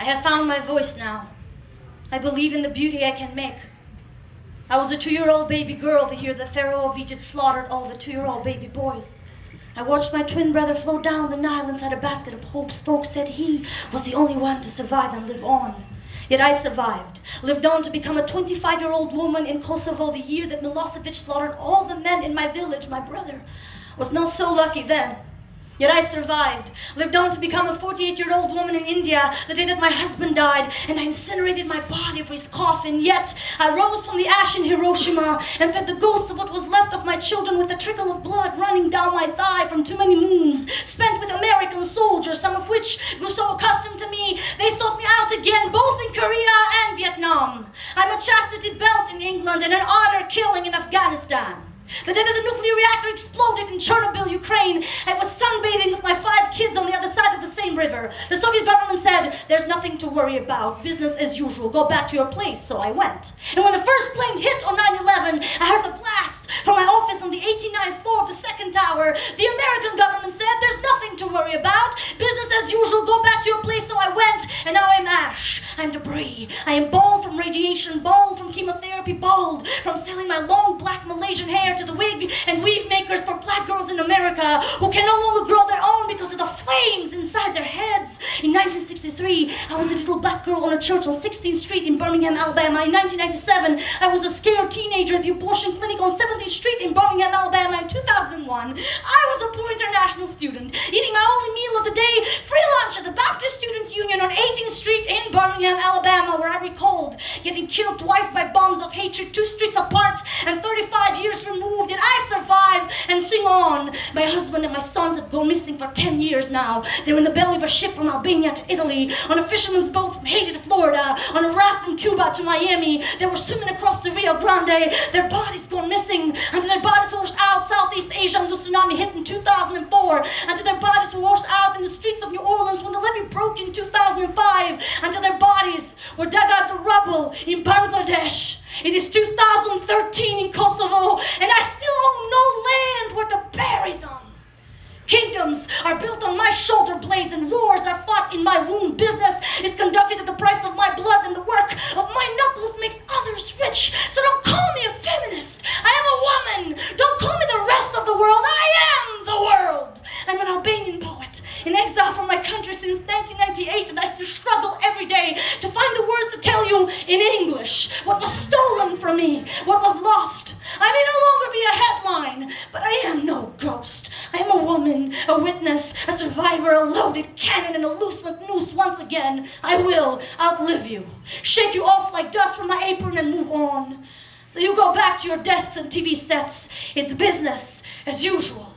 I have found my voice now. I believe in the beauty I can make. I was a 2-year-old baby girl to hear the Pharaoh of Egypt slaughtered all the 2-year-old baby boys. I watched my twin brother float down the Nile inside a basket of hopes. Folks said he was the only one to survive and live on. Yet I survived, lived on to become a 25-year-old woman in Kosovo the year that Milosevic slaughtered all the men in my village. My brother was not so lucky then. Yet I survived, lived on to become a 48-year-old woman in India the day that my husband died, and I incinerated my body for his coffin. Yet I rose from the ash in Hiroshima and fed the ghosts of what was left of my children with a trickle of blood running down my thigh from too many moons spent with American soldiers, some of which grew so accustomed to me they sought me out again, both in Korea and Vietnam. I'm a chastity belt in England and an honor killing in Afghanistan. The day that the nuclear reactor exploded in Chernobyl, Ukraine, I was sunbathing with my 5 kids on the other side of the same river. The Soviet government said, there's nothing to worry about, business as usual, go back to your place, so I went. And when the first plane hit on 9/11, I heard the blast from my office on the 89th floor of the second tower. The American government said, there's nothing to worry about, business as usual, go back to your place, so I went, and now I'm ash, I'm debris, I am bald from radiation, bald from chemotherapy, bald from selling my long black Malaysian hair to the wig and weave makers for black girls in America who can no longer grow their own because of the flames inside their heads. In 1963, I was a little black girl on a church on 16th Street in Birmingham, Alabama. In 1997, I was a scared teenager at the abortion clinic on 17th Street in Birmingham, Alabama. In 2001, I was a poor international student, eating my only meal of the day, free lunch at the Baptist Student Union on 18th Street in Birmingham, Alabama, where I recalled getting killed twice by bombs of hatred, 2 streets apart and 35 years removed. Yet I survived and sing on. My husband and my sons have gone missing for 10 years now. They're in the belly of a ship from Albania to Italy, on a fisherman's boat from Haiti to Florida, on a raft from Cuba to Miami. They were swimming across the Rio Grande. Their bodies gone missing, until their bodies washed out Southeast Asia when the tsunami hit in 2004, until their bodies were washed out in the streets of New Orleans when the levee broke in 2005, until their bodies were dug out of the rubble in Bangladesh. It is 2013 in Kosovo, and I still own no land where to bury them. Kingdoms are built on my shoulder blades, and wars are fought in my womb. Business is conducted at the price of my blood, and the work of my knuckles makes others rich. So don't call me a feminist. I am a woman. Don't call me the rest of the world. I am the world. I'm an Albanian poet, in exile from my country since 1998, and I still struggle every day to find the words to tell you in English what was stolen from me, what was lost. I may no longer be a headline, but I am no ghost. I am a woman, a witness, a survivor, a loaded cannon, and a loose noose. Once again, I will outlive you, shake you off like dust from my apron and move on. So you go back to your desks and TV sets. It's business as usual.